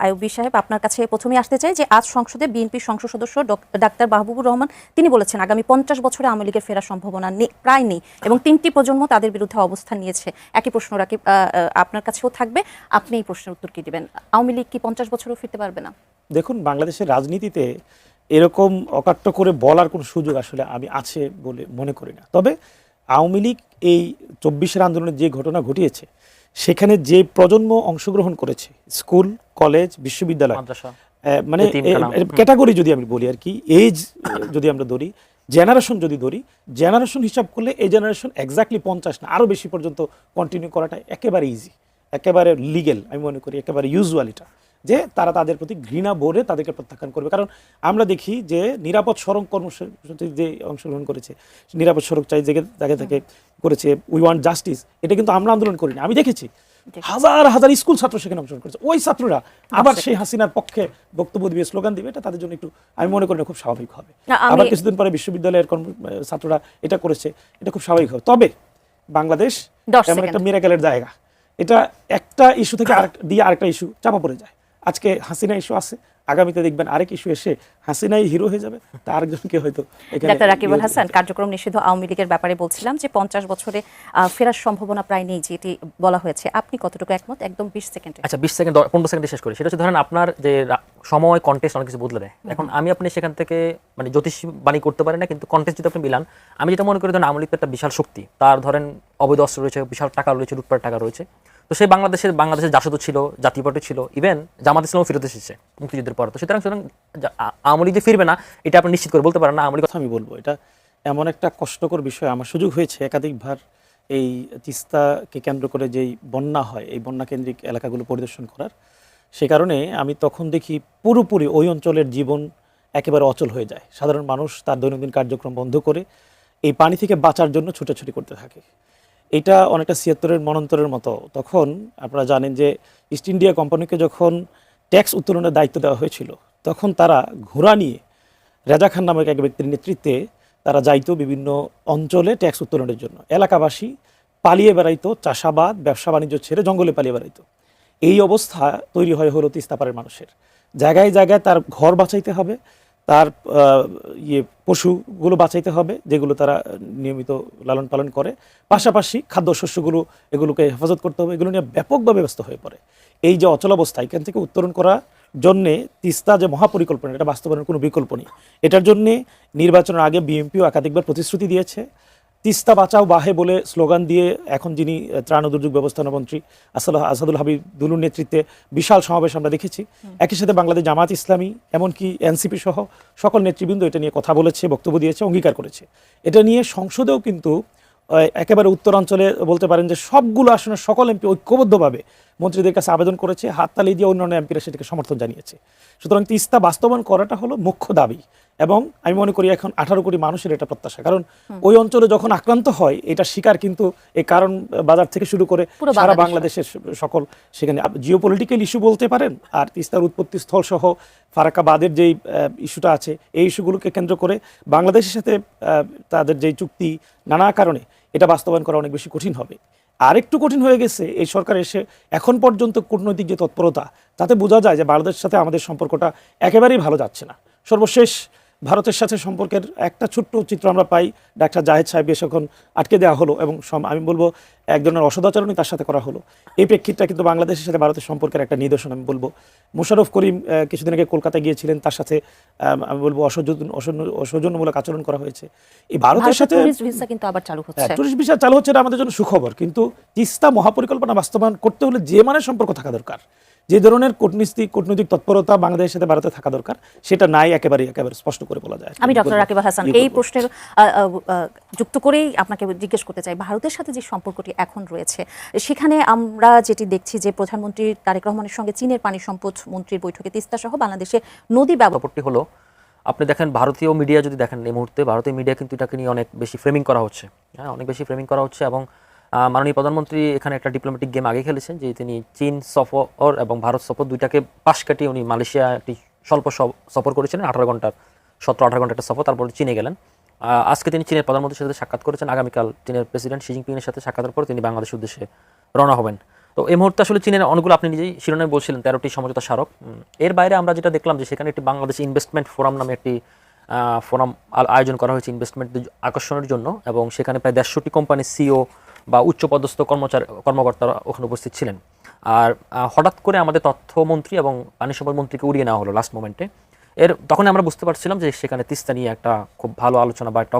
আইয়ুবী সাহেব, আপনার কাছে প্রথমেই আসতে চাই যে আজ সংসদে বিএনপির সংসদ সদস্য ডাক্তার মাহবুবুর রহমান তিনি বলেছেন আগামী 50 বছরে আওয়ামী লীগের ফেরার সম্ভাবনা প্রায় নেই এবং 3টি প্রজন্ম তাদের বিরুদ্ধে অবস্থান নিয়েছে। একই প্রশ্ন রাখি আপনার কাছেও থাকবে, আপনি এই প্রশ্নের উত্তর কি দিবেন? আওয়ামী লীগ কি 50 বছরেও ফিরতে পারবে না? দেখুন, বাংলাদেশের রাজনীতিতে এরকম অকাট্য করে বলার কোনো সুযোগ আসলে আমি আছে বলে মনে করি না। তবে আওয়ামী লীগ এই 24-এর আন্দোলনে যে ঘটনা ঘটিয়েছে সেখানে যে প্রজন্ম অংশগ্রহণ করেছে, স্কুল, কলেজ, বিশ্ববিদ্যালয়, মানে ক্যাটাগরি যদি আমি বলি আর কি, এজ যদি আমরা ধরি, জেনারেশন যদি ধরি, জেনারেশন হিসাব করলে এই জেনারেশন এক্স্যাক্টলি 50 না আরও বেশি পর্যন্ত কন্টিনিউ করাটা একেবারে ইজি, একেবারে লিগেল আমি মনে করি, একেবারে ইউজুয়াল এটা, যে তারা তাদের প্রতি ঘৃণা ভরে তাদেরকে প্রত্যাখ্যান করবে। কারণ আমরা দেখি যে নিরাপদ সড়ক কর্মসূচি যে অংশগ্রহণ করেছে, নিরাপদ সড়ক চাই জায়গা থেকে করেছে, উই ওয়ান্ট জাস্টিস, এটা কিন্তু আমরা আন্দোলন করিনি, আমি দেখেছি হাজার হাজার স্কুল ছাত্র সেখানে অংশগ্রহণ করেছে। ওই ছাত্ররা আবার সেই হাসিনার পক্ষে বক্তব্য দিবে, স্লোগান দিবে, এটা তাদের জন্য একটু আমি মনে করি খুব স্বাভাবিক হবে। আবার কিছুদিন পরে বিশ্ববিদ্যালয়ের ছাত্ররা এটা করেছে, এটা খুব স্বাভাবিক হবে। তবে বাংলাদেশ এমন একটা মিরাকেলের জায়গা, এটা একটা ইস্যু থেকে আরেকটা ইস্যু চাপা পড়ে যায়। আজকে হাসিনা ইস্যু আছে, আগামীতে দেখবেন আরেক ইস্যু এসে হাসিনাই হিরো হয়ে যাবে, তা আরেকজনকে হয়তো। ডাক্তার রাকিবুল হাসান, কার্যক্রম নিষিদ্ধ আওয়ামী লীগের ব্যাপারে বলছিলাম যে 50 বছরে ফেরার সম্ভাবনা প্রায় নেই, যেটি বলা হয়েছে, আপনি কতটুকু একমত? একদম 20 সেকেন্ডে। আচ্ছা 20 সেকেন্ড 15 সেকেন্ডে শেষ করি। সেটা হচ্ছে ধরেন আপনার যে সময় কন্টেস্ট অনেক কিছু বদলে দেয়। এখন আমি আপনি সেখান থেকে মানে জ্যোতিষবাণী করতে পারি না, কিন্তু কন্টেস্ট যদি আপনি মিলান, আমি যেটা মনে করি ধরেন আওয়ামী লীগ একটা বিশাল শক্তি, তার ধরেন অবৈধ অস্ত্র রয়েছে, বিশাল টাকা রয়েছে, লুটপাট টাকা রয়েছে। তো সেই বাংলাদেশের জাসদ ছিল, জাতীয় পার্টি ছিল, ইভেন জামাত ইসলামও ফিরতে এসেছে মুক্তিযুদ্ধের পর। তো সুতরাং আওয়ামী লীগ যে ফিরবে না এটা আপনি নিশ্চিত করে বলতে পারেন না। আওয়ামী লীগ কথা আমি বলবো, এটা এমন একটা কষ্টকর বিষয়। আমার সুযোগ হয়েছে একাধিকবার এই তিস্তাকে কেন্দ্র করে যেই বন্যা হয়, এই বন্যা কেন্দ্রিক এলাকাগুলো পরিদর্শন করার। সে কারণে আমি তখন দেখি পুরোপুরি ওই অঞ্চলের জীবন একেবারে অচল হয়ে যায়। সাধারণ মানুষ তার দৈনন্দিন কার্যক্রম বন্ধ করে এই পানি থেকে বাঁচার জন্য ছুটাছুটি করতে থাকে। এটা অনেকটা ৭৬-এর মনন্তরের মতো। তখন আপনারা জানেন যে ইস্ট ইন্ডিয়া কোম্পানিকে যখন ট্যাক্স উত্তোলনের দায়িত্ব দেওয়া হয়েছিল, তখন তারা ঘোড়া নিয়ে রেজা খান নামক এক ব্যক্তির নেতৃত্বে তারা যাইতো বিভিন্ন অঞ্চলে ট্যাক্স উত্তোলনের জন্য। এলাকাবাসী পালিয়ে বেড়াইতো, চাষাবাদ ব্যবসা বাণিজ্য ছেড়ে জঙ্গলে পালিয়ে বেড়াইতো। এই অবস্থা তৈরি হলো তিস্তাপাড়ের মানুষের। জায়গায় জায়গায় তার ঘর বাঁচাইতে হবে, তার পশুগুলো বাঁচাইতে হবে যেগুলো তারা নিয়মিত লালন পালন করে, পাশাপাশি খাদ্যশস্যগুলো এগুলোকে হেফাজত করতে হবে। এগুলো নিয়ে ব্যাপকভাবে ব্যস্ত হয়ে পড়ে। এই যে অচল অবস্থা, এখান থেকে উত্তরণ করার জন্যে তিস্তা যে মহাপরিকল্পনা, এটা বাস্তবায়নের কোনো বিকল্প নেই। এটার জন্যে নির্বাচনের আগে বিএনপিও একাধিকবার প্রতিশ্রুতি দিয়েছে। তিস্তা বাঁচাও বাহে বলে স্লোগান দিয়ে এখন যিনি ত্রাণ ও দুর্যোগ ব্যবস্থাপনা মন্ত্রী আসাদুল হাবিব দুলুর নেতৃত্বে বিশাল সমাবেশ আমরা দেখেছি। একই সাথে বাংলাদেশ জামাত ইসলামী এমনকি এনসিপি সহ সকল নেতৃবৃন্দ এটা নিয়ে কথা বলেছে, বক্তব্য দিয়েছে, অঙ্গীকার করেছে। এটা নিয়ে সংসদেও কিন্তু একেবারে উত্তরাঞ্চলে বলতে পারেন যে সবগুলো আসনের সকল এমপি ঐক্যবদ্ধভাবে মন্ত্রীদের কাছে আবেদন করেছে, হাততালি দিয়ে অন্যান্য এমপিরা সেটাকে সমর্থন জানিয়েছে। সুতরাং তিস্তা বাস্তবায়ন করাটা হলো মুখ্য দাবি এবং আমি মনে করি এখন 18 কোটি মানুষের এটা প্রত্যাশা। কারণ ওই অঞ্চলে যখন আক্রান্ত হয় এটা শিকার কিন্তু এই কারণ বাজার থেকে শুরু করে সারা বাংলাদেশের সকল, সেখানে জিওপলিটিক্যাল ইস্যু বলতে পারেন, আর তিস্তার উৎপত্তি স্থল সহ ফারাক্কাবাদের যেই ইস্যুটা আছে, এই ইস্যুগুলোকে কেন্দ্র করে বাংলাদেশের সাথে তাদের যেই চুক্তি, নানা কারণে এটা বাস্তবায়ন করা অনেক বেশি কঠিন হবে। আরেকটু কঠিন হয়ে গেছে এই সরকার এসে এখন পর্যন্ত কূটনৈতিক যে তৎপরতা, তাতে বোঝা যায় যে বাংলাদেশের সাথে আমাদের সম্পর্কটা একেবারেই ভালো যাচ্ছে না। সর্বশেষ ভারতের সাথে সম্পর্কের একটা ছোট্ট চিত্র আমরা পাই, ডাক্তার জাহেদ সাহেব এখন আটকে দেওয়া হলো এবং আমি বলবো এক ধরনের অসদাচরণই তার সাথে করা হলো। এই প্রেক্ষিতটা কিন্তু বাংলাদেশের সাথে ভারতের সম্পর্কের একটা নিদর্শন আমি বলবো। মোশাররফ করিম কিছুদিন আগে কলকাতায় গিয়েছিলেন, তার সাথে আমি বলবো অসৌজন্যমূলক আচরণ করা হয়েছে। এই ভারতের সাথে টুরিস্ট ভিসা কিন্তু আবার চালু হচ্ছে, টুরিস্ট ভিসা চালু হচ্ছে, এটা আমাদের জন্য সুখবর। কিন্তু তিস্তা মহাপরিকল্পনা বাস্তবায়ন করতে হলে যে মানের সম্পর্ক থাকা দরকার, যে ধরনের কূটনৈতিক তৎপরতা বাংলাদেশের সাথে ভারতে থাকা দরকার, সেটা নাই, একেবারে স্পষ্ট করে বলা যায়। আমি ডক্টর রাকিব হাসান এই প্রশ্নের যুক্ত করেই আপনাকে জিজ্ঞেস করতে চাই, ভারতের সাথে যে সম্পর্কটি এখন রয়েছে সেখানে আমরা যেটি দেখছি যে প্রধানমন্ত্রী তারেক রহমানের সঙ্গে চীনের পানি সম্পদ মন্ত্রীর বৈঠকে তিস্তা সহ বাংলাদেশে নদী ব্যাপারটি হলো, আপনি দেখেন ভারতীয় মিডিয়া যদি দেখেন এই মুহূর্তে ভারতীয় মিডিয়া কিন্তু এটাকে নিয়ে অনেক বেশি ফ্রেমিং করা হচ্ছে, হ্যাঁ অনেক বেশি ফ্রেমিং করা হচ্ছে। এবং মাননীয় প্রধানমন্ত্রী এখানে একটা ডিপ্লোম্যাটিক গেম আগে খেলেছেন যে তিনি চীন সফর এবং ভারত সফর দুইটাকে পাশ কাটিয়ে উনি মালয়েশিয়া একটি স্বল্প সফর করেছিলেন, 17-18 ঘন্টার একটা সফর, তারপর চীনে গেলেন। আজকে তিনি চীনের প্রধানমন্ত্রীর সাথে সাক্ষাৎ করেছেন, আগামীকাল চীনের প্রেসিডেন্ট শি জিনপিংয়ের সাথে সাক্ষাতের পর তিনি বাংলাদেশের উদ্দেশ্যে রওনা হবেন। তো এই মুহূর্তে আসলে চীনের অনেকগুলো, আপনি নিজেই শিরোনামে বলছিলেন 13টি সমঝোতা স্মারক। এর বাইরে আমরা যেটা দেখলাম যে সেখানে একটি বাংলাদেশ ইনভেস্টমেন্ট ফোরাম নামে একটি ফোরাম আয়োজন করা হয়েছে ইনভেস্টমেন্ট আকর্ষণের জন্য, এবং সেখানে প্রায় 150টি কোম্পানির সিও বা উচ্চপদস্থ কর্মকর্তারা ওখানে উপস্থিত ছিলেন। আর হঠাৎ করে আমাদের তথ্যমন্ত্রী এবং পানি সম্পদ মন্ত্রীকে উড়িয়ে নেওয়া হলো লাস্ট মোমেন্টে। তখন আমরা বুঝতে পারছিলাম যে সেখানে তিস্তা নিয়ে একটা খুব ভালো আলোচনা বা একটা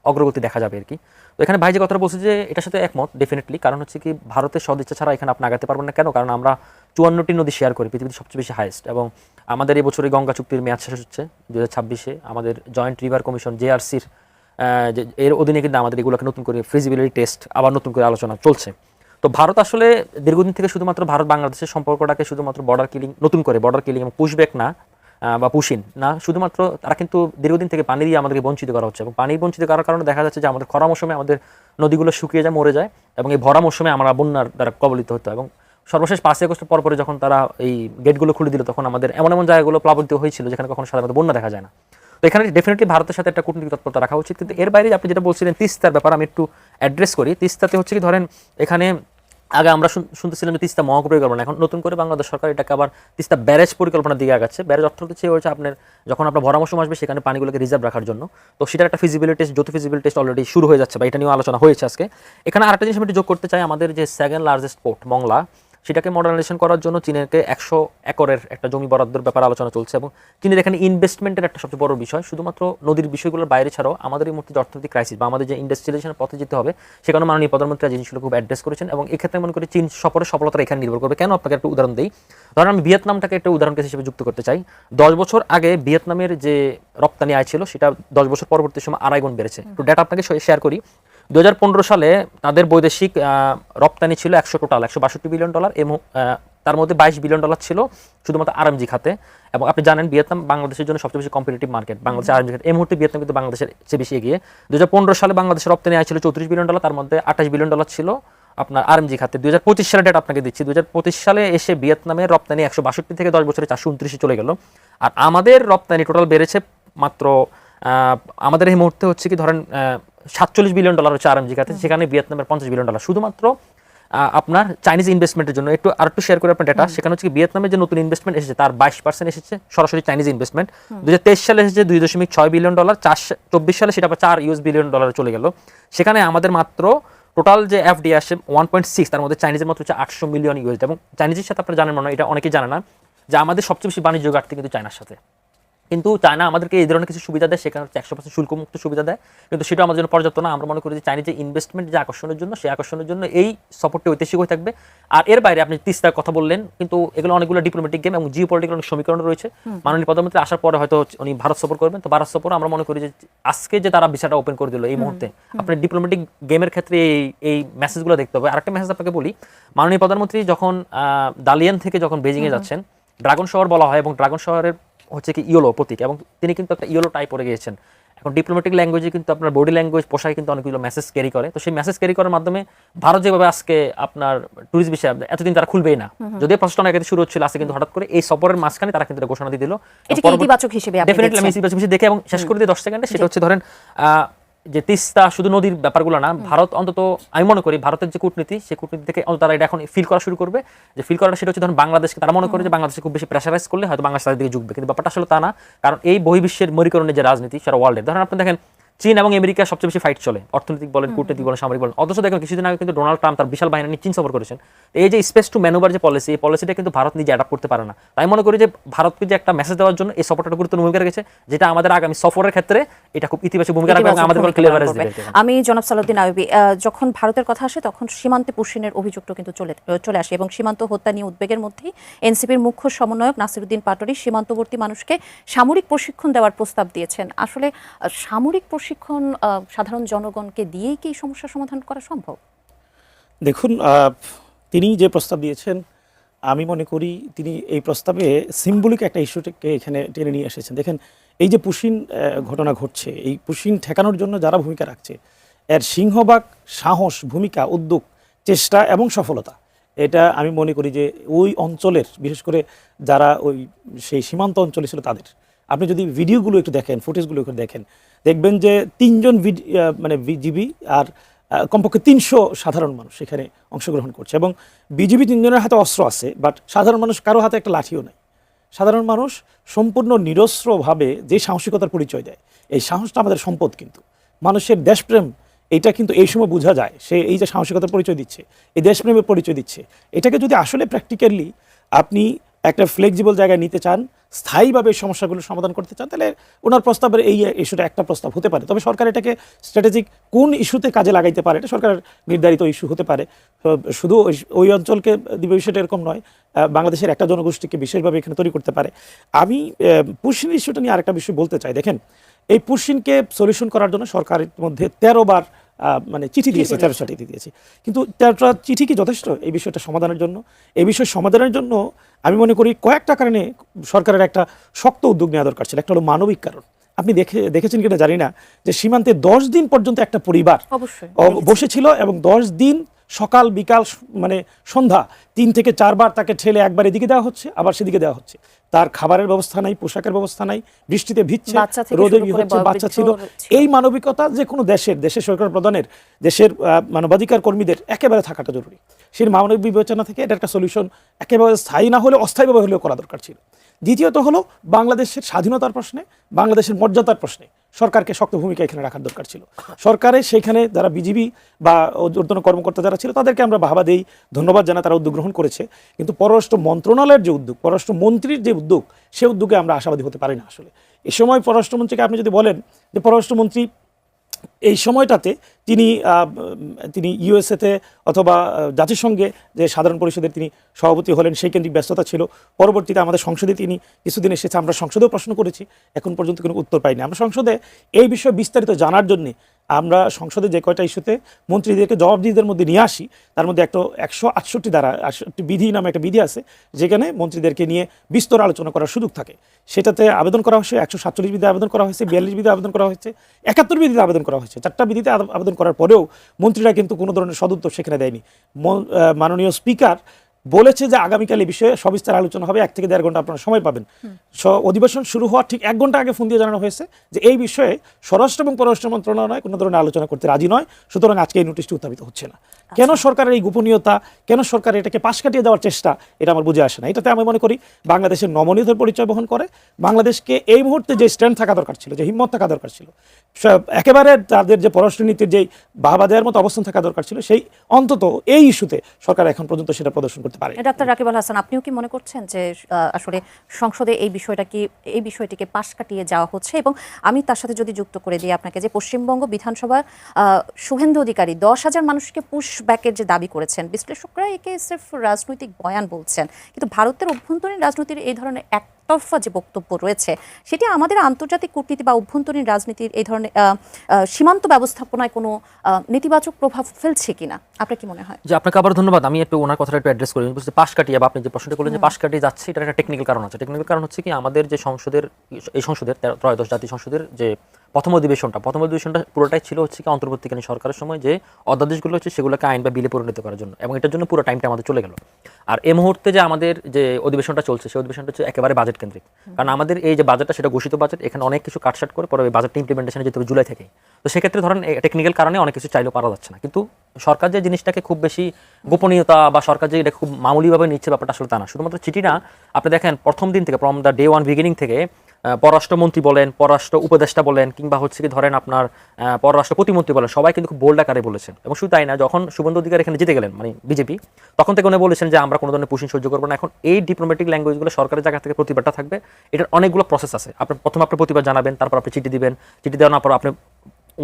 অগ্রগতি দেখা যাবে আর কি। তো এখানে ভাই যে কথাটা বলছে যে এটার সাথে একমত ডেফিনেটলি, কারণ হচ্ছে কি ভারতের সদিচ্ছা ছাড়া এখানে আপনি আগাতে পারবেন না। কেন? কারণ আমরা 54টি নদী শেয়ার করি, পৃথিবীতে সবচেয়ে বেশি হাইয়েস্ট, এবং আমাদের এই বছরে গঙ্গা চুক্তির মেয়াদ শেষ হচ্ছে 2026-এ। আমাদের জয়েন্ট রিভার কমিশন জেআরসির এর অধীনে কিন্তু আমাদের এগুলোকে নতুন করে ফিজিবিলিটি টেস্ট আবার নতুন করে আলোচনা চলছে। তো ভারত আসলে দীর্ঘদিন থেকে শুধুমাত্র ভারত বাংলাদেশের সম্পর্কটাকে শুধুমাত্র বর্ডার কিলিং এবং পুশব্যাক না বা পুশিন না, শুধুমাত্র তারা কিন্তু দীর্ঘদিন থেকে পানি দিয়ে আমাদেরকে বঞ্চিত করা হচ্ছে, এবং পানি বঞ্চিত করার কারণে দেখা যাচ্ছে যে আমাদের খরা মৌসুমে আমাদের নদীগুলো শুকিয়ে যায়, মরে যায়, এবং এই ভরা মৌসুমে আমরা বন্যার দ্বারা কবলিত হতো। এবং সর্বশেষ 5ই আগস্টের পরে যখন তারা এই গেটগুলো খুলে দিল, তখন আমাদের এমন এমন জায়গাগুলো প্লাবিত হয়েছিল যেখানে কখনো সাধারণত বন্যা দেখা যায় না। তো এখানে ডেফিনেটলি ভারতের সাথে একটা কূটনৈতিক তৎপরতা রাখা উচিত। কিন্তু এর বাইরে আপনি যেটা বলছিলেন তিস্তার ব্যাপার, আমি একটু অ্যাড্রেস করি। তিস্তাতে হচ্ছে কি, ধরেন এখানে আগে আমরা শুনতেছিলাম যে তিস্তা মহা পরিকল্পনা, এখন নতুন করে বাংলাদেশ সরকার এটাকে আবার তিস্তা ব্যারেজ পরিকল্পনার দিকে আগাচ্ছে। ব্যারেজ অর্থ হচ্ছে আপনার যখন আপনার ভরা মৌসুম আসবে সেখানে পানিগুলোকে রিজার্ভ রাখার জন্য। তো সেটার একটা ফিজিবিলিটি টেস্ট, যৌথ ফিজিবিলিটি টেস্ট অলরেডি শুরু হয়ে যাচ্ছে, বা এটা নিয়েও আলোচনা হয়েছে আজকে। এখানে আরেকটা জিনিস আমি একটু যোগ করতে চাই, আমাদের যে সেকেন্ড লার্জেস্ট পোর্ট মংলা, সেটাকে মডার্নাইজেশন করার জন্য চীনকে 100 একরের একটা জমি বরাদ্দের ব্যাপারে আলোচনা চলছে, এবং চীনের এখানে ইনভেস্টমেন্টের একটা সবচেয়ে বড় বিষয়। শুধুমাত্র নদীর বিষয়গুলোর বাইরে ছাড়াও আমাদের এই মুহূর্তে অর্থনৈতিক ক্রাইসিস বা আমাদের যে ইন্ডাস্ট্রিয়ালাইজেশনের পথে যেতে হবে, সেখানে মাননীয় প্রধানমন্ত্রী জিনিসগুলো খুব অ্যাড্রেস করেছেন, এবং এক্ষেত্রে মনে করি চীন সফরের সফলতা এখানে নির্ভর করবে। কেন? আপনাকে একটা উদাহরণ দিই। ধরেন আমি ভিয়েতনামটাকে একটা উদাহরণ কেস হিসেবে যুক্ত করতে চাই। 10 বছর আগে ভিয়েতনামের যে রপ্তানি আয় ছিল সেটা 10 বছর পরবর্তী সময় 2.5 গুণ বেড়েছে। একটু ডেটা আপনাকে শেয়ার করি। 2015 সালে তাদের বৈদেশিক রপ্তানি ছিল টোটাল $162 বিলিয়ন, এবং তার মধ্যে $22 বিলিয়ন ছিল শুধুমাত্র আরএমজি খাতে। এবং আপনি জানেন ভিয়েতনাম বাংলাদেশের জন্য সবচেয়ে বেশি কম্পিটিটিভ মার্কেট, বাংলাদেশের আরএমজি খাতে এই মুহূর্তে ভিয়েতনাম কিন্তু বাংলাদেশের চেয়ে বেশি এগিয়ে। 2015 সালে বাংলাদেশের রপ্তানি আয় ছিল $34 বিলিয়ন, তার মধ্যে $28 বিলিয়ন ছিল আপনার আরএমজি খাতে। 2025 সালে ডেটা আপনাকে দিচ্ছি। 2025 সালে এসে ভিয়েতনামের রপ্তানি 162 থেকে 10 বছরে 429 চলে গেল, আর আমাদের রপ্তানি টোটাল বেড়েছে মাত্র আমাদের এই মুহূর্তে হচ্ছে কি, ধরেন $47 বিলিয়ন হচ্ছে আরএমজি খাতে, সেখানে ভিয়েতনামের $50 বিলিয়ন, শুধুমাত্র আপনার চাইনিজ ইনভেস্টমেন্টের জন্য। আরেকটু শেয়ার করে আপনার ডেটা, সেখানে হচ্ছে ভিয়েতনামের যে নতুন ইনভেস্টমেন্ট এসেছে তার 22% এসেছে সরাসরি চাইনিজ ইনভেস্টমেন্ট। 2023 সালে এসেছে $2.6 বিলিয়ন, 24 সালে সেটা $4 বিলিয়ন চলে গেল। সেখানে আমাদের মাত্র টোটাল যে এফডিআই আসে 1.6, তার মধ্যে চাইনিজের মাত্র হচ্ছে $800 মিলিয়ন। এবং চাইনিজের সাথে আপনারা জানেন মনে হয়, এটা অনেকেই জানে না, যে আমাদের সবচেয়ে বেশি বাণিজ্য ঘাটতি কিন্তু চায়নার সাথে। কিন্তু চায়না আমাদেরকে এই ধরনের কিছু সুবিধা দেয়, সেখানে 100% শুল্কমুক্ত সুবিধা দেয়, কিন্তু সেটা আমাদের জন্য পর্যাপ্ত না। আমরা মনে করি যে চাইনিজ যে ইনভেস্টমেন্ট যে আকর্ষণের জন্য, সেই আকর্ষণের জন্য এই সাপোর্টটি ঐতিহাসিক হয়ে থাকবে। আর এর বাইরে আপনি তিস্তার কথা বললেন, কিন্তু এগুলো অনেকগুলো ডিপ্লোম্যাটিক গেম এবং জিওপলিটিক্যাল অনেক সমীকরণ রয়েছে। মাননীয় প্রধানমন্ত্রী আসার পরে হয়তো উনি ভারত সফর করবেন। তো ভারত সফর আমরা মনে করি যে আজকে যে তারা ভিসাটা ওপেন করে দিল এই মুহূর্তে, আপনি ডিপ্লোম্যাটিক গেমের ক্ষেত্রে এই মেসেজগুলো দেখতে হবে। আরেকটা মেসেজ আপনাকে বলি, মাননীয় প্রধানমন্ত্রী যখন দালিয়ান থেকে যখন বেজিংয়ে যাচ্ছেন, ড্রাগন শহর বলা হয়, এবং ড্রাগন শহরের হচ্ছে কি ইয়েলো প্রতীক, এবং তিনি কিন্তু একটা ইয়েলো টাই পরে গিয়েছেন। এখন ডিপ্লোম্যাটিক ল্যাঙ্গুয়েজে কিন্তু আপনার বডি ল্যাঙ্গুয়েজ পোশাকে কিন্তু অনেকগুলো মেসেজ ক্যারি করে। তো সেই মেসেজ ক্যারি করার মাধ্যমে ভারত যেভাবে আজকে আপনার ট্যুরিস্ট বিষয় এতদিন তারা খুলবেই না, যদিও প্রশ্ন অনেক আগে শুরু হচ্ছিল, আজকে কিন্তু হঠাৎ করে এই সফরের মাঝখানে তারা কিন্তু ঘোষণা দিয়ে দিল। ইতিবাচক হিসেবে ডেফিনেটলি আমি ইতিবাচক হিসেবে দেখে, এবং শেষ করে দিয়ে 10 সেকেন্ডে, সেটা হচ্ছে ধরেন যে তিস্তা শুধু নদীর ব্যাপারগুলো না, ভারত অন্তত আমি মনে করি ভারতের যে কূটনীতি, সেই কূটনীতি থেকে অন্তত তারা এটা এখন ফিল করা শুরু করবে। যে ফিল করাটা সেটা হচ্ছে ধরুন বাংলাদেশকে তারা মনে করে যে বাংলাদেশকে খুব বেশি প্রেশারাইজ করলে হয়তো বাংলাদেশ তাদের দিকে ঝুঁকবে, কিন্তু ব্যাপারটা আসলে তা না। কারণ এই বহির্বিশ্বের মরিকরণের যে রাজনীতি সারা ওয়ার্ল্ডের, ধরেন আপনি দেখেন চীন এবং আমেরিকা সবচেয়ে বেশি ফাইট চলে, অর্থনৈতিক বলেন, কূটনৈতিক বলেন, সামরিক বলেন। অথচ দেখেন কিছুদিন আগে কিন্তু ডোনাল্ড ট্রাম্প তার বিশাল বাহিনী নিয়ে চীন সফর করেছেন। এই যে স্পেস টু ম্যানুভার যে পলিসি, এই পলিসিটা কিন্তু ভারত নিজে অ্যাডাপ্ট করতে পারে না। তাই মনে করি যে ভারতকে যে একটা মেসেজ দেওয়ার জন্য এই সফরটা গুরুত্বপূর্ণ ভূমিকা রেখেছে, যেটা আমাদের আগামী সফরের ক্ষেত্রে এটা খুব ইতিবাচক ভূমিকা রাখবে এবং আমাদের উপর ক্লিয়ারেন্স দিবে। আমি জনাব সালাউদ্দিন আইয়ুবী, যখন ভারতের কথা আসে তখন সীমান্তে পুশিনের অভিযোগটা কিন্তু চলে আসে, এবং সীমান্ত হত্যা নিয়ে উদ্বেগের মধ্যেই এনসিপির মুখ্য সমন্বয়ক নাসিরউদ্দিন পাটোয়ারি সীমান্তবর্তী মানুষকে সামরিক প্রশিক্ষণ দেওয়ার প্রস্তাব দিয়েছেন। আসলে সামরিক প্রশিক্ষণ সাধারণ জনগণকে দিয়েই কি সমস্যার সমাধান করা সম্ভব? দেখুন, তিনি যে প্রস্তাব দিয়েছেন, আমি মনে করি তিনি এই প্রস্তাবে সিম্বলিক একটা ইস্যুকে এখানে টেনে নিয়ে এসেছেন। দেখেন, এই যে পুশিন ঘটনা ঘটছে, এই পুশিন ঠেকানোর জন্য যারা ভূমিকা রাখছে, এর সিংহভাগ সাহস, ভূমিকা, উদ্যোগ, চেষ্টা এবং সফলতা, এটা আমি মনে করি যে ওই অঞ্চলের, বিশেষ করে যারা ওই সেই সীমান্ত অঞ্চলে ছিল তাদের। আপনি যদি ভিডিওগুলো একটু দেখেন, ফুটেজগুলো একটু দেখেন, দেখবেন যে 3 জন মানে বিজিবি আর কমপক্ষে 300 সাধারণ মানুষ এখানে অংশগ্রহণ করছে এবং বিজিবি 3 জনের হাতে অস্ত্র আছে, বাট সাধারণ মানুষ কারো হাতে একটা লাঠিও নাই। সাধারণ মানুষ সম্পূর্ণ নিরস্ত্রভাবে যে সাহসিকতার পরিচয় দেয়, এই সাহসটা আমাদের সম্পদ। কিন্তু মানুষের দেশপ্রেম এটা কিন্তু এই সময় বোঝা যায়, সে এই যে সাহসিকতার পরিচয় দিচ্ছে, এই দেশপ্রেমের পরিচয় দিচ্ছে, এটাকে যদি আসলে প্র্যাকটিক্যালি আপনি একটা ফ্লেক্সিবল জায়গায় নিতে চান, স্থায়ীভাবে এই সমস্যাগুলো সমাধান করতে চান, তাহলে ওনার প্রস্তাবের এই ইস্যুটা একটা প্রস্তাব হতে পারে। তবে সরকার এটাকে স্ট্র্যাটেজিক কোন ইস্যুতে কাজে লাগাইতে পারে এটা সরকারের নির্ধারিত ইস্যু হতে পারে। শুধু ওই অঞ্চলকে দিবে বিষয়টা এরকম নয়, বাংলাদেশের একটা জনগোষ্ঠীকে বিশেষভাবে এখানে তৈরি করতে পারে। আমি পুশিন ইস্যুটা নিয়ে আরেকটা বিষয় বলতে চাই। দেখেন, এই পুশিনকে সলিউশন করার জন্য সরকারের মধ্যে 13 বার মানে চিঠি দিয়েছে, 13টা চিঠি দিয়েছে, কিন্তু 13টা চিঠি কি যথেষ্ট এই বিষয়টা সমাধানের জন্য? এই বিষয় সমাধানের জন্য আমি মনে করি কয়েকটা কারণে সরকারের একটা শক্ত উদ্যোগ নেওয়া দরকার ছিল। একটা হলো মানবিক কারণ। আপনি দেখেছেন কিনা জানি না যে সীমান্তে 10 দিন পর্যন্ত একটা পরিবার বসেছিল এবং 10 দিন সকাল বিকাল মানে সন্ধ্যা 3 থেকে 4 বার তাকে ঠেলে একবার এদিকে দেওয়া হচ্ছে, আবার সেদিকে দেওয়া হচ্ছে। তার খাবারের ব্যবস্থা নাই, পোশাকের ব্যবস্থা নাই, বৃষ্টিতে ভিজছে, রোদে হচ্ছে, বাচ্চা ছিল। এই মানবিকতা যে কোনো দেশের সরকার প্রধানের, দেশের মানবাধিকার কর্মীদের একেবারে থাকাটা জরুরি। সেই মানবিক বিবেচনা থেকে এটা একটা সলিউশন একেবারে স্থায়ী না হলে অস্থায়ীভাবে হলেও করা দরকার ছিল। দ্বিতীয়ত হলো বাংলাদেশের স্বাধীনতার প্রশ্নে, বাংলাদেশের মর্যাদার প্রশ্নে সরকারকে শক্ত ভূমিকা এখানে রাখার দরকার ছিল। সরকারের সেইখানে যারা বিজিবি বা ঊর্ধ্বতন কর্মকর্তা যারা ছিল তাদেরকে আমরা বাহবা দেই, ধন্যবাদ জানাই, তারা উদ্যোগ গ্রহণ করেছে। কিন্তু পররাষ্ট্র মন্ত্রণালয়ের যে উদ্যোগ, পররাষ্ট্র মন্ত্রীর যে উদ্যোগ, সে উদ্যোগে আমরা আশাবাদী হতে পারি না। আসলে এই সময় পররাষ্ট্রমন্ত্রীকে আপনি যদি বলেন যে পররাষ্ট্রমন্ত্রী এই সময়টাতে তিনি ইউএসএতে অথবা জাতিসংঘে যে সাধারণ পরিষদের তিনি সভাপতি হলেন, সেই কেন্দ্রিক ব্যস্ততা ছিল। পরবর্তীতে আমাদের সংসদে তিনি কিছুদিন এসেছে, আমরা সংসদেও প্রশ্ন করেছি, এখন পর্যন্ত কোনো উত্তর পাইনি। আমরা সংসদে এই বিষয়ে বিস্তারিত জানার জন্যে আমরা সংসদে যে কয়টা ইস্যুতে মন্ত্রীদেরকে জবাবদিহিদের মধ্যে নিয়ে আসি, তার মধ্যে একটা 168 ধারা 68 বিধি নামে একটা বিধি আছে, যেখানে মন্ত্রীদেরকে নিয়ে বিস্তর আলোচনা করার সুযোগ থাকে। সেটাতে আবেদন করা হয়েছে, 147 বিধিতে আবেদন করা হয়েছে, 42 বিধিতে আবেদন করা হয়েছে, 71 বিধিতে আবেদন করা হয়েছে। 4টা বিধিতে আবেদন করার পরেও মন্ত্রীরা কিন্তু কোনো ধরনের সদুত্তর সেখানে দেয়নি। মাননীয় স্পিকার বলেছে যে আগামীকাল এই বিষয়ে সবিস্তার আলোচনা হবে, 1 থেকে 1.5 ঘন্টা আপনারা সময় পাবেন। অধিবেশন শুরু হওয়ার ঠিক 1 ঘন্টা আগে ফোন দিয়ে জানানো হয়েছে যে এই বিষয়ে স্বরাষ্ট্র এবং পররাষ্ট্র মন্ত্রণালয় কোনো ধরনের আলোচনা করতে রাজি নয়, সুতরাং আজকে এই নোটিশটি উত্থাপিত হচ্ছে না। কেন সরকারের এই গোপনীয়তা, কেন সরকার এটাকে পাশ কাটিয়ে দেওয়ার চেষ্টা, এটা আমার বুঝে আসে না। এটাতে আমি মনে করি বাংলাদেশের নমনীয়তার পরিচয় বহন করে। বাংলাদেশকে এই মুহূর্তে যে স্ট্যান্ড থাকা দরকার ছিল, যে হিম্মত থাকা দরকার ছিল, একেবারে তাদের যে পররাষ্ট্রনীতির যেই বাহবা দেওয়ার মতো অবস্থান থাকা দরকার ছিল, সেই অন্তত এই ইস্যুতে সরকার এখন পর্যন্ত সেটা প্রদর্শন করতে পারে। ডাক্তার রাকিব আল হাসান, আপনিও কি মনে করছেন যে আসলে সংসদে এই বিষয়টিকে পাশ কাটিয়ে যাওয়া হচ্ছে? এবং আমি তার সাথে যদি যুক্ত করে দিই আপনাকে, যে পশ্চিমবঙ্গ বিধানসভা শুভেন্দু অধিকারী 10,000 মানুষকে পুশ ব্যাকের যে দাবি করেছেন, বিশ্লেষকরা একে সির্ফ রাজনৈতিক বয়ান বলছেন, কিন্তু ভারতের অভ্যন্তরীণ রাজনীতির এই ধরনের একতরফা যে বক্তব্য রয়েছে, সেটি আমাদের আন্তর্জাতিক কূটনীতি বা অভ্যন্তরীণ রাজনীতির এই ধরনের সীমান্ত ব্যবস্থাপনায় কোনো নেতিবাচক প্রভাব ফেলছে কিনা, আপনার কি মনে হয়? যে আপনাকে আবার ধন্যবাদ। আমি একটু ওনার কথাটা একটু অ্যাড্রেস করি। বুঝতে পাশ কাটিয়ে বা আপনি যে প্রশ্নটা করলেন যে পাশ কাটিয়ে যাচ্ছে, এটার একটা টেকনিক্যাল কারণ আছে। টেকনিক্যাল কারণ হচ্ছে কি, আমাদের যে এই সংসদের ত্রয়োদশ জাতীয় সংসদের যে প্রথম অধিবেশনটা পুরোটাই ছিল হচ্ছে কি অন্তর্বর্তীকালীন সরকারের সময় যে অধ্যাদেশগুলো হচ্ছে সেগুলোকে আইন বা বিলে পরিণত করার জন্য, এবং এটার জন্য পুরো টাইমটা আমাদের চলে গেল। আর এই মুহূর্তে যে আমাদের যে অধিবেশনটা চলছে, সেই অধিবেশনটা হচ্ছে একেবারে বাজেট কেন্দ্রিক। কারণ আমাদের এই যে বাজেটটা, সেটা ঘোষিত বাজেট, এখানে অনেক কিছু কাটছাট করে পরে ওই বাজেটটা ইমপ্লিমেন্টেশনে যেতে হবে জুলাই থেকে। তো সেক্ষেত্রে ধরেন টেকনিক্যাল কারণে অনেক কিছু চাইলেও পারা যাচ্ছে না। কিন্তু সরকার যে জিনিসটাকে খুব বেশি গোপনীয়তা বা সরকার যে এটা খুব মামুলিভাবে নিচ্ছে, ব্যাপারটা আসলে তা না। শুধুমাত্র চিঠি না, আপনি দেখেন প্রথম দিন থেকে, from the day one beginning থেকে পররাষ্ট্রমন্ত্রী বলেন, পররাষ্ট্র উপদেষ্টা বলেন, কিংবা হচ্ছে কি ধরেন আপনার পররাষ্ট্র প্রতিমন্ত্রী বলেন, সবাই কিন্তু খুব বোল্ড আকারে বলেছেন। এবং শুধু তাই না, যখন শুভেন্দু অধিকারী এখানে জিতে গেলেন, মানে বিজেপি, তখন থেকে উনি বলেছেন যে আমরা কোনো ধরনের পুশিং সহ্য করবো না। এখন এই ডিপ্লোম্যাটিক ল্যাঙ্গুয়েজগুলো সরকারের জায়গা থেকে প্রতিবাদটা থাকবে, এটার অনেকগুলো প্রসেস আছে। আপনি প্রথমে আপনার প্রতিবাদ জানাবেন, তারপর আপনি চিঠি দিবেন, চিঠি দেওয়ার পর আপনি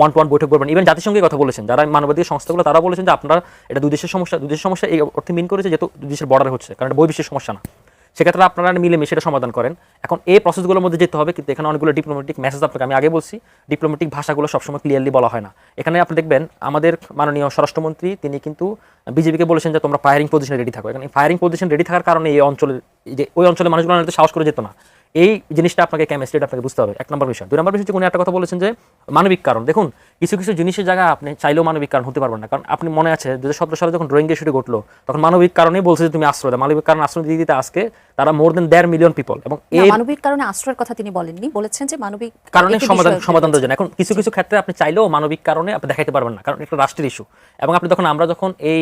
1-to-1 বৈঠক করবেন। ইভেন জাতিসংঘের কথা বলেছেন, যারা মানবাধিকার সংস্থাগুলো, তারা বলেছেন যে আপনারা এটা দুই দেশের সমস্যা এই অর্থে মিন করেছে যেহেতু দুই দেশের বর্ডারে হচ্ছে, কারণ এটা বহির্বিশ্বের সমস্যা না। সেক্ষেত্রে আপনারা মিলেমিশে এটা সমাধান করেন। এখন এই প্রসেসগুলোর মধ্যে যেতে হবে, কিন্তু এখানে অনেকগুলো ডিপ্লোম্যাটিক মেসেজ আপনাকে আমি আগে বলছি, ডিপ্লোম্যাটিক ভাষাগুলো সবসময় ক্লিয়ারলি বলা হয় না। এখানে আপনি দেখবেন আমাদের মাননীয় স্বরাষ্ট্রমন্ত্রী তিনি কিন্তু বিজেপিকে বলেছেন যে তোমরা ফায়ারিং পজিশনে রেডি থাকো। এখানে ফায়ারিং পজিশন রেডি থাকার কারণে এই অঞ্চলের যে ওই অঞ্চলের মানুষগুলো সাহস করে যেত না। এই জিনিসটা আপনাকে কেমিস্ট্রিটা আপনাকে বুঝতে হবে, 1 নম্বর বিষয়। 2 নম্বর বিষয় হচ্ছে উনি একটা কথা বলেছেন যে মানবিক কারণ। দেখুন, কিছু কিছু জিনিসের জায়গায় আপনি চাইলেও মানবিক কারণ হতে পারবেন না। কারণ আপনি মনে আছে 2017 সালে যখন ড্রয়িং ইস্যুটি ঘটলো, তখন মানবিক কারণেই বলছে যে তুমি আশ্রয় দাও। মানবিক কারণ আশ্রয় দিতে আজকে তারা মোর দেন 1.5 মিলিয়ন পিপল, এবং না, এই মানবিক কারণে আশ্রয়ের কথা তিনি বলেননি, বলেছেন যে মানবিক কারণে একটু সমাধান বিষয় সমাধান দেখেছেন। দেওয়ার জন্য। এখন কিছু কিছু ক্ষেত্রে আপনি চাইলেও মানবিক কারণে আপনি দেখাইতে পারবেন না, কারণ একটা রাষ্ট্রের ইস্যু। এবং আপনি আমরা যখন এই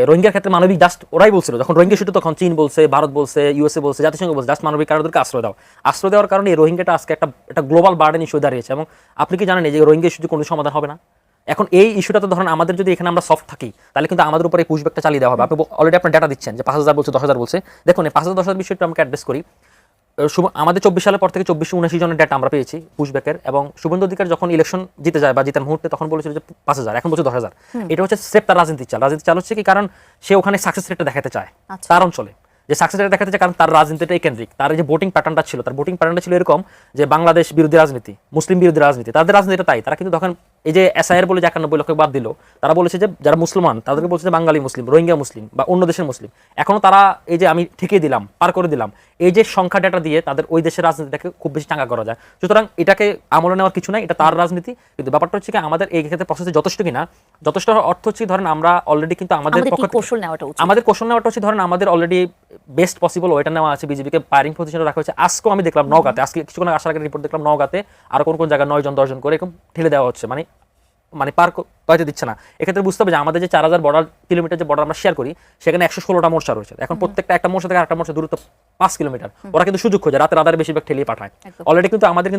রোহিঙ্গার ক্ষেত্রে মানবিক, জাস্ট ওরাই বলছিল যখন রোহিঙ্গা ইস্যুটা, তখন চীন বলছে, ভারত বলছে, ইউএসএ বলছে, জাতিসংঘ বলছে জাস্ট মানবিক কারণদেরকে আশ্রয় দাও। আশ্রয় দেওয়ার কারণে এই রোহিঙ্গাটা আজকে একটা গ্লোবাল বার্ডেন ইস্যু দাঁড়িয়েছে। এবং আপনি কি জানেন এই যে রোহিঙ্গা ইস্যু কোনো সমাধান হবে না? এখন এই ইস্যুটাতে ধরেন আমাদের যদি এখানে আমরা সফট থাকি, তাহলে কিন্তু আমাদের উপরে এই পুশব্যাকটা চালিয়ে দেওয়া হবে। আপনি অলরেডি আপনার ডাটা দিচ্ছেন যে 5,000 বলছে, 10,000 বলছে। দেখুন এই 5,000 10,000 বিষয়টা আমাকে অ্যাড্রেস করি। আমাদের 24 সালের পর থেকে 2479 জনের ডেটা আমরা পেয়েছি পুশব্যাকের, এবং শুভেন্দু অধিকার যখন ইলেকশন জিতে যায় বা জিতার মুহূর্তে তখন বলেছিল যে 5,000, এখন বলছে 10,000। এটা হচ্ছে স্রেফ তার রাজনীতি চাল হচ্ছে কি, কারণ সে ওখানে সাকসেস রেটটা দেখাতে চায় আচ্ছা। তার অঞ্চলে, যে সাকসেস রেট দেখাতে চায়, কারণ তার রাজনীতিটাই কেন্দ্রিক। তার যে ভোটিং প্যাটার্নটা ছিল, তার ভোটিং প্যাটার্নটা ছিল এরকম যে বাংলাদেশ বিরোধী রাজনীতি, মুসলিম বিরোধী রাজনীতি, তাদের রাজনীতিটা তাই। তারা কিন্তু তখন এই যে এসআইআর বলে যে 91 লক্ষ বাদ দিল, তারা বলেছে যে যারা মুসলমান তাদেরকে বলছে যে বাঙালি মুসলিম, রোহিঙ্গা মুসলিম বা অন্য দেশের মুসলিম। এখনো তারা এই যে আমি ঠেকিয়ে দিলাম, পার করে দিলাম, এই যে সংখ্যা ডেটা দিয়ে তাদের ওই দেশের রাজনীতিটাকে খুব বেশি চাঙ্গা করা যায়। সুতরাং এটাকে আমলে নেওয়ার কিছু নাই, এটা তার রাজনীতি। কিন্তু ব্যাপারটা হচ্ছে কি, আমাদের এই ক্ষেত্রে প্রসেসে যথেষ্ট কিনা, যথেষ্ট অর্থ হচ্ছে ধরেন আমরা অলরেডি কিন্তু আমাদের আমাদের কি পক্ষ কৌশল নেওয়াটা উচিত? আমাদের কৌশল নেওয়াটা হচ্ছে ধরেন আমাদের অলরেডি বেস্ট পসিবল ওয়েটা নেওয়া আছে, বিজেপিকে ফায়ারিং পজিশনে রাখা হয়েছে। আজকেও আমি দেখলাম নওগাঁতে, আজকে কিছুক্ষণ আসার আগে রিপোর্ট দেখলাম নওগাঁতে আর কোন কোন জায়গায় 9 জন 10 জন করে এরকম ঠেলে দেওয়া হচ্ছে, মানে পার পাইতে দিচ্ছে না। এক্ষেত্রে বুঝতে হবে যে আমাদের যে 4000 কিলোমিটার যে বর্ডার আমরা শেয়ার করি, সেখানে 116টা মোর্চা রয়েছে। এখন প্রত্যেকটা একটা মোর্চা থেকে আরেকটা মোর্চা দূরত্ব 5 কিলোমিটার। ওরা কিন্তু সুযোগ খোঁজে, রাতের আধারে বেশিরভাগ ঠেলিয়ে পাঠায়। একদম। অলরেডি কিন্তু আমাদের কিন্তু